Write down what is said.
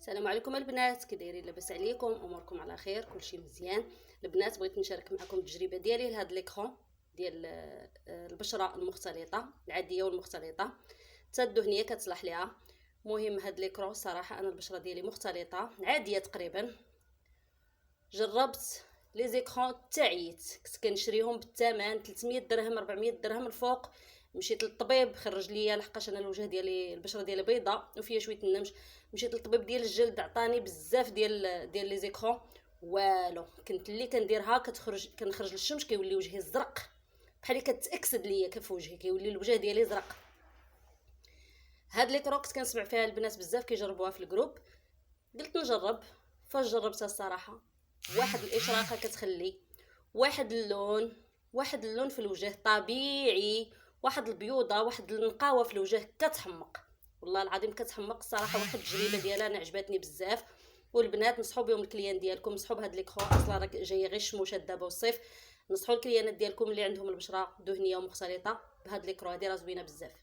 السلام عليكم البنات، كي دايرين؟ لاباس عليكم؟ اموركم على خير؟ كلشي مزيان. البنات بغيت نشارك معكم التجربه ديالي لهاد ليكرون ديال البشره المختلطه العاديه والمختلطه حتى الدهنيه كتصلح ليها. المهم هاد ليكرون صراحه انا البشره ديالي مختلطه عاديه تقريبا. جربت لي زيكرون تعيت، كنت كنشريهم بالثمن 300 درهم 400 درهم الفوق. مشيت للطبيب خرج ليا لحقاش انا الوجه ديالي البشره ديالي بيضاء وفيها شويه النمش. مشيت للطبيب ديال الجلد عطاني بزاف ديال لي زيكرون، والو كنت اللي كنديرها كنخرج للشمس كيولي وجهي زرق بحال كتاكسد ليا كف وجهي كيولي الوجه ديالي زرق. هاد لي كروكس كنسمع فيها البنات بزاف كيجربوها في الجروب، قلت نجرب. فاش جربتها الصراحه واحد الاشراقه كتخلي واحد اللون في الوجه طبيعي، واحد البيوضه، واحد النقاوه في الوجه كتحمق. والله العظيم كتحمق الصراحه. واحد التجربه ديالها انا عجبتني بزاف، والبنات نصحوا بهم الكليان ديالكم. نصحوا بهاد لي كرو، اصلا راه جايه غير الشموشات دابا والصيف. نصحوا الكليانات ديالكم اللي عندهم البشره دهنيه ومختلطه بهاد لي كرو، هادي راه زوينه بزاف.